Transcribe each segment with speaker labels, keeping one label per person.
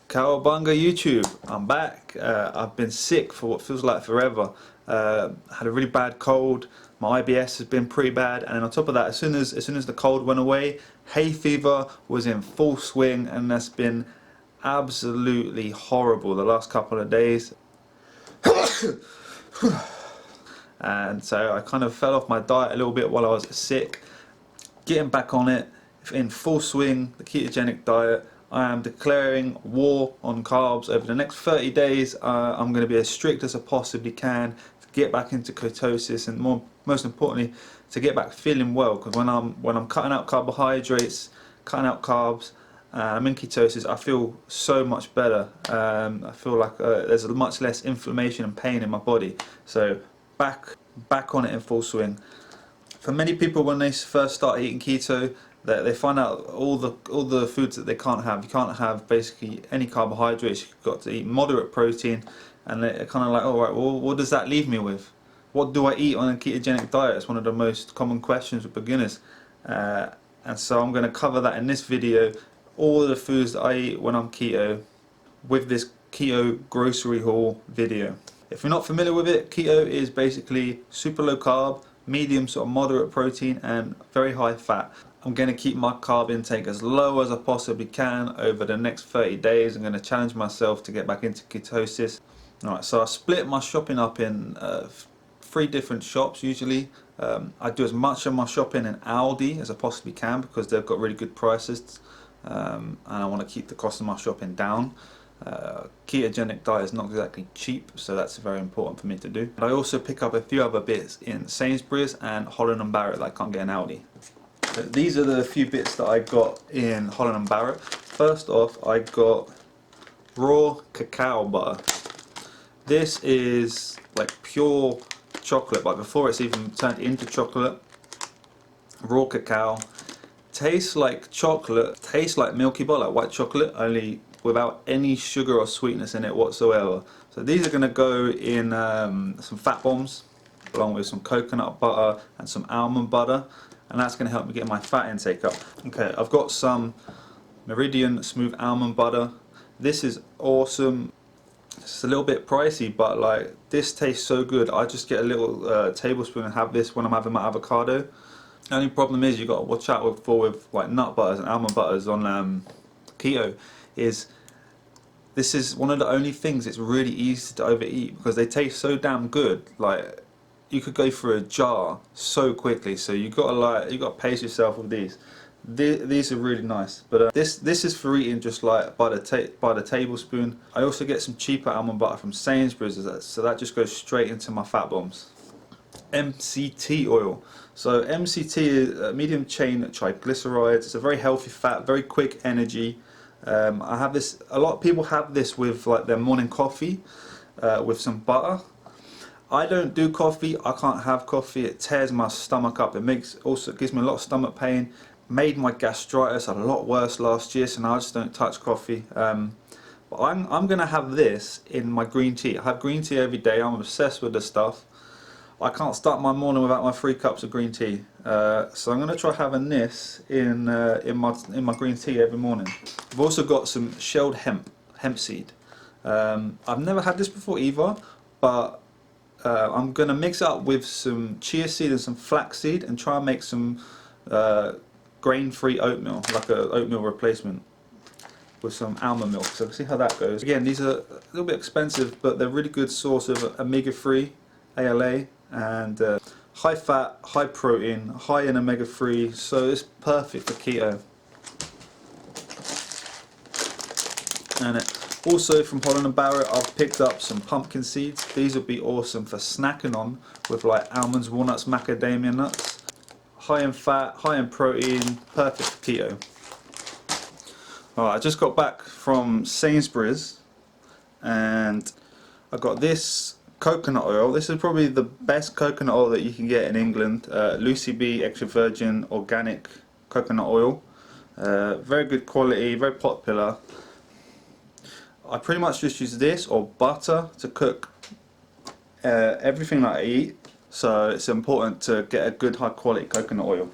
Speaker 1: Cowabunga YouTube, I'm back. I've been sick for what feels like forever. Had a really bad cold. My IBS has been pretty bad, and then on top of that, as soon as the cold went away, hay fever was in full swing, and that's been absolutely horrible the last couple of days. And so I kind of fell off my diet a little bit while I was sick. Getting back on it in full swing, the ketogenic diet. I am declaring war on carbs. Over the next 30 days, I'm going to be as strict as I possibly can to get back into ketosis, and most importantly, to get back feeling well. Because when I'm cutting out carbohydrates, cutting out carbs, I'm in ketosis, I feel so much better. I feel like there's much less inflammation and pain in my body. So back on it in full swing. For many people, when they first start eating keto, they find out all the foods that they can't have. You can't have basically any carbohydrates. You've got to eat moderate protein, and they're kind of like, all right, well, what does that leave me with? What do I eat on a ketogenic diet? It's one of the most common questions with beginners, and so I'm going to cover that in this video. All the foods that I eat when I'm keto, with this keto grocery haul video. If you're not familiar with it, keto is basically super low carb, medium sort of moderate protein, and very high fat. I'm going to keep my carb intake as low as I possibly can over the next 30 days. I'm going to challenge myself to get back into ketosis. Alright, so I split my shopping up in 3 different shops usually. I do as much of my shopping in Aldi as I possibly can because they've got really good prices, and I want to keep the cost of my shopping down. Ketogenic diet is not exactly cheap, so that's very important for me to do. I also pick up a few other bits in Sainsbury's and Holland Barrett that I can't get in Aldi. So these are the few bits that I got in Holland Barrett. First off, I got raw cacao butter. This is like pure chocolate, but before it's even turned into chocolate. Raw cacao. Tastes like chocolate, tastes like milky bar, like white chocolate, only without any sugar or sweetness in it whatsoever. So these are going to go in some fat bombs, along with some coconut butter and some almond butter, and that's going to help me get my fat intake up. Okay, I've got some Meridian smooth almond butter. This is awesome. It's a little bit pricey, but like this tastes so good. I just get a little tablespoon and have this when I'm having my avocado. The only problem is you got to watch out with like nut butters and almond butters on keto. This is one of the only things it's really easy to overeat because they taste so damn good. Like you could go through a jar so quickly. So you got to pace yourself with these. These are really nice, but this is for eating just like by the tablespoon. I also get some cheaper almond butter from Sainsbury's, so that just goes straight into my fat bombs. MCT oil. So MCT is medium chain triglycerides. It's a very healthy fat, very quick energy. I have this. A lot of people have this with like their morning coffee, with some butter. I don't do coffee. I can't have coffee. It tears my stomach up. Also gives me a lot of stomach pain. Made my gastritis a lot worse last year, so now I just don't touch coffee. But I'm gonna have this in my green tea. I have green tea every day. I'm obsessed with this stuff. I can't start my morning without my 3 cups of green tea. So I'm gonna try having this in my green tea every morning. I've also got some shelled hemp seed. I've never had this before either, but I'm gonna mix it up with some chia seed and some flax seed and try and make some grain-free oatmeal, like an oatmeal replacement with some almond milk. So see how that goes. Again, these are a little bit expensive, but they're a really good source of omega-3, ALA, and high fat, high protein, high in omega-3, so it's perfect for keto. And also from Holland Barrett, I've picked up some pumpkin seeds. These would be awesome for snacking on with like almonds, walnuts, macadamia nuts. High in fat, high in protein, perfect for keto. Alright, I just got back from Sainsbury's and I got this coconut oil. This is probably the best coconut oil that you can get in England. Lucy B extra virgin organic coconut oil. Very good quality, very popular. I pretty much just use this or butter to cook everything that I eat. So it's important to get a good high quality coconut oil.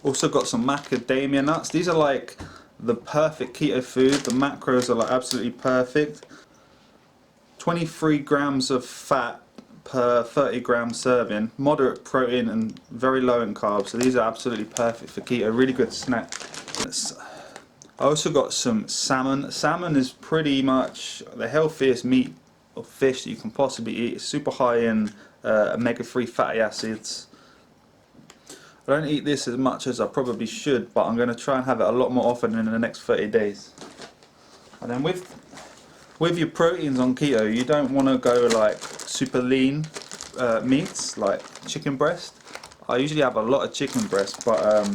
Speaker 1: Also got some macadamia nuts. These are like the perfect keto food. The macros are like absolutely perfect. 23 grams of fat per 30 gram serving, moderate protein and very low in carbs, so these are absolutely perfect for keto. Really good snack. I also got some salmon. Salmon is pretty much the healthiest meat or fish that you can possibly eat. It's super high in omega-3 fatty acids. I don't eat this as much as I probably should, but I'm going to try and have it a lot more often in the next 30 days. And then with your proteins on keto, you don't want to go like super lean meats like chicken breast. I usually have a lot of chicken breast, but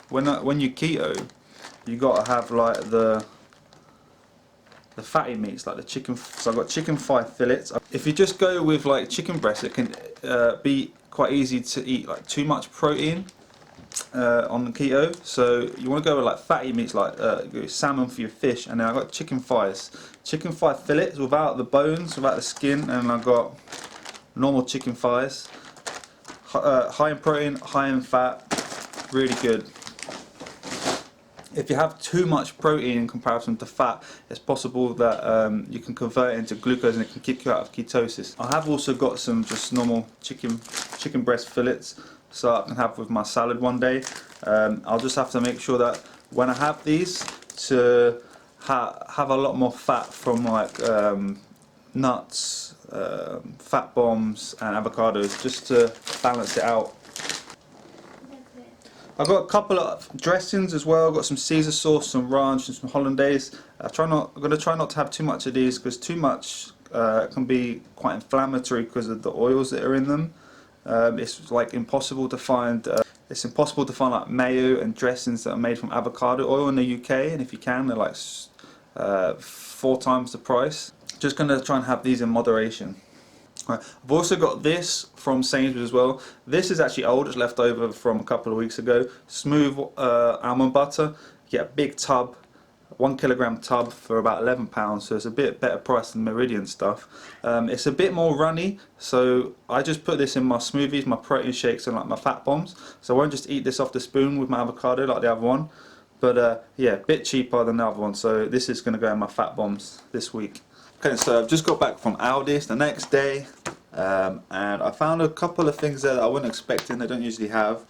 Speaker 1: when you keto, you got to have like the fatty meats, like the chicken. So I've got chicken thigh fillets. If you just go with like chicken breast, it can be quite easy to eat like too much protein on the keto. So you want to go with like fatty meats, like salmon for your fish, and then I've got chicken thighs. Chicken thigh fillets without the bones, without the skin, and I've got normal chicken thighs. High in protein, high in fat, really good. If you have too much protein in comparison to fat, it's possible that you can convert it into glucose and it can kick you out of ketosis. I have also got some just normal chicken breast fillets, so I can have with my salad one day. I'll just have to make sure that when I have these, to have a lot more fat from like nuts, fat bombs and avocados, just to balance it out. I've got a couple of dressings as well. I've got some Caesar sauce, some ranch and some hollandaise. I'm going to try not to have too much of these, because too much can be quite inflammatory because of the oils that are in them. It's like impossible to find. It's impossible to find like mayo and dressings that are made from avocado oil in the UK, and if you can, they're like 4 times the price. Just going to try and have these in moderation. Right. I've also got this from Sainsbury as well. This is actually old, it's left over from a couple of weeks ago. Smooth almond butter. You get a big tub, 1 kilogram tub for about £11, so it's a bit better price than Meridian stuff. It's a bit more runny, so I just put this in my smoothies, my protein shakes and like my fat bombs. So I won't just eat this off the spoon with my avocado like the other one. But yeah, a bit cheaper than the other one, so this is going to go in my fat bombs this week. Okay, so I've just got back from Aldi, it's the next day, and I found a couple of things there that I wasn't expecting, they don't usually have.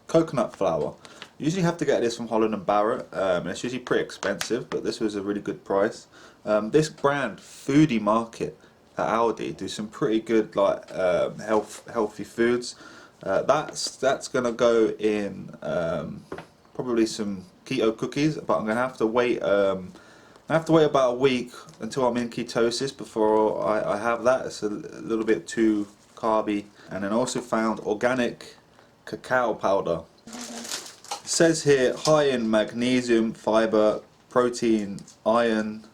Speaker 1: Coconut flour. You usually have to get this from Holland Barrett, and it's usually pretty expensive, but this was a really good price. This brand, Foodie Market at Aldi, do some pretty good like healthy foods. That's going to go in probably some keto cookies, but I'm going to have to wait. I have to wait about a week until I'm in ketosis before I have that. It's a little bit too carby. And then I also found organic cacao powder. It says here high in magnesium, fiber, protein, iron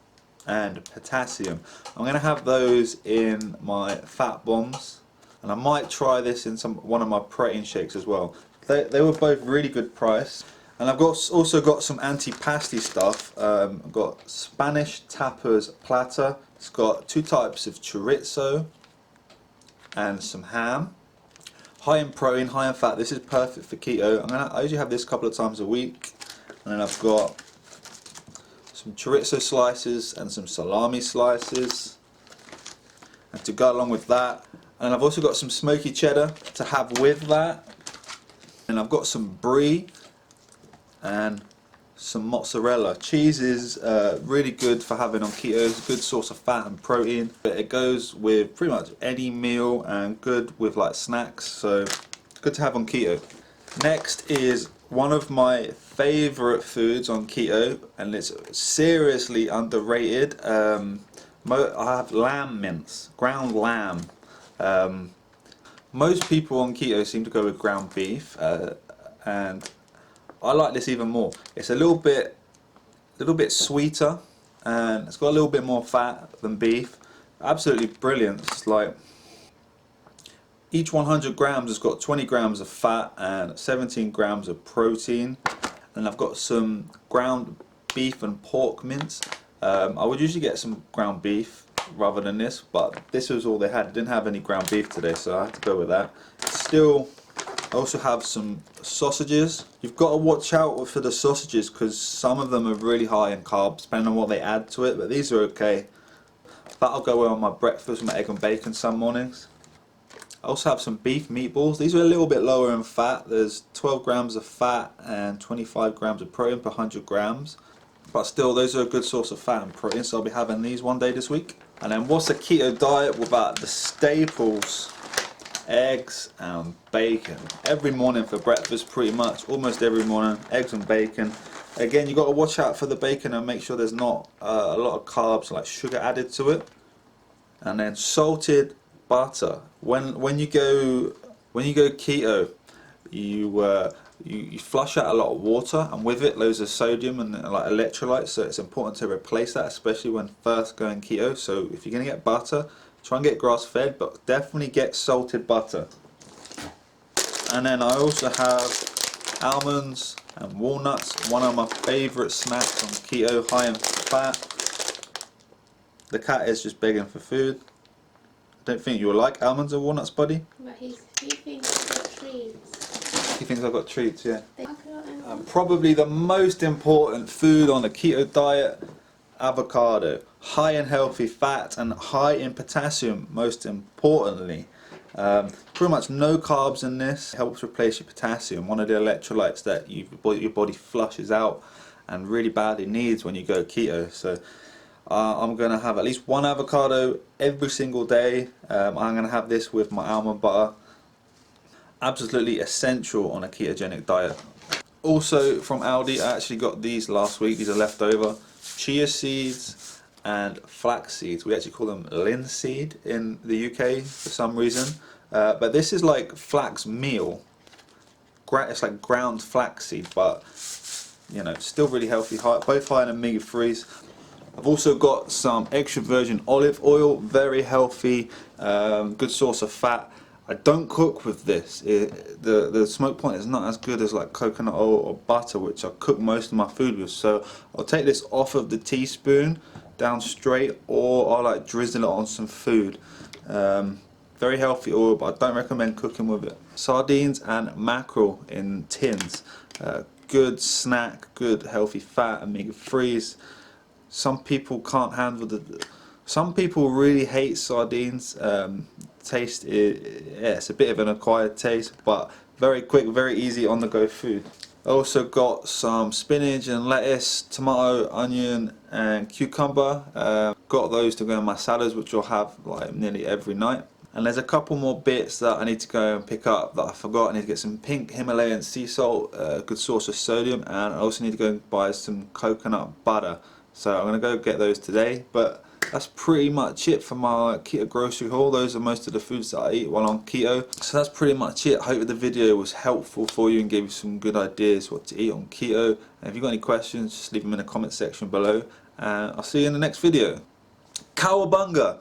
Speaker 1: and potassium. I'm going to have those in my fat bombs, and I might try this in one of my protein shakes as well. They were both really good price. And I've also got some antipasti stuff. I've got Spanish tapas platter. It's got 2 types of chorizo and some ham. High in protein, high in fat. This is perfect for keto. I usually have this a couple of times a week. And then I've got some chorizo slices and some salami slices. And to go along with that. And I've also got some smoky cheddar to have with that. And I've got some brie and some mozzarella. Cheese is really good for having on keto. It's a good source of fat and protein. But it goes with pretty much any meal and good with like snacks, so it's good to have on keto. Next is one of my favourite foods on keto, and it's seriously underrated. I have lamb mince, ground lamb. Most people on keto seem to go with ground beef, and I like this even more. It's a little bit sweeter, and it's got a little bit more fat than beef. Absolutely brilliant. It's like each 100 grams has got 20 grams of fat and 17 grams of protein. And I've got some ground beef and pork mince. I would usually get some ground beef rather than this, but this was all they had. They didn't have any ground beef today, so I had to go with that. It's still I also have some sausages. You've got to watch out for the sausages because some of them are really high in carbs, depending on what they add to it, but these are okay. That'll go well on my breakfast with my egg and bacon some mornings. I also have some beef meatballs. These are a little bit lower in fat. There's 12 grams of fat and 25 grams of protein per 100 grams. But still, those are a good source of fat and protein, so I'll be having these one day this week. And then what's a keto diet without the staples? Eggs and bacon. Every morning for breakfast, pretty much, almost every morning, eggs and bacon. Again, you've got to watch out for the bacon and make sure there's not a lot of carbs like sugar added to it. And then salted butter. When you go keto, you flush out a lot of water, and with it loads of sodium and like electrolytes, so it's important to replace that, especially when first going keto. So if you're going to get butter, try and get grass fed, but definitely get salted butter. And then I also have almonds and walnuts, one of my favourite snacks on keto, high in fat. The cat is just begging for food. I don't think you'll like almonds and walnuts, buddy.
Speaker 2: But he thinks I've got treats.
Speaker 1: He thinks I've got treats, yeah. Probably the most important food on a keto diet, avocado. High in healthy fat and high in potassium, most importantly. Pretty much no carbs in this. Helps replace your potassium, one of the electrolytes that your body flushes out and really badly needs when you go keto. So I'm going to have at least one avocado every single day. I'm going to have this with my almond butter. Absolutely essential on a ketogenic diet. Also from Aldi, I actually got these last week. These are leftover. Chia seeds and flax seeds. We actually call them linseed in the UK for some reason. But this is like flax meal. It's like ground flaxseed, but you know, still really healthy. Both high in omega-3s. I've also got some extra virgin olive oil, very healthy, good source of fat. I don't cook with this. The smoke point is not as good as like coconut oil or butter, which I cook most of my food with. So I'll take this off of the teaspoon down straight, or I'll like drizzle it on some food. Very healthy oil, but I don't recommend cooking with it. Sardines and mackerel in tins. Good snack, good healthy fat, omega-3s. Some people can't handle some people really hate sardines. Taste, it's a bit of an acquired taste, but very quick, very easy on the go food. I also got some spinach and lettuce, tomato, onion and cucumber. Got those to go in my salads, which I'll have like nearly every night. And there's a couple more bits that I need to go and pick up that I forgot. I need to get some pink Himalayan sea salt, a good source of sodium, and I also need to go and buy some coconut butter. So I'm going to go get those today. But that's pretty much it for my keto grocery haul. Those are most of the foods that I eat while on keto. So that's pretty much it. I hope the video was helpful for you and gave you some good ideas what to eat on keto. And if you've got any questions, just leave them in the comment section below. And I'll see you in the next video. Cowabunga!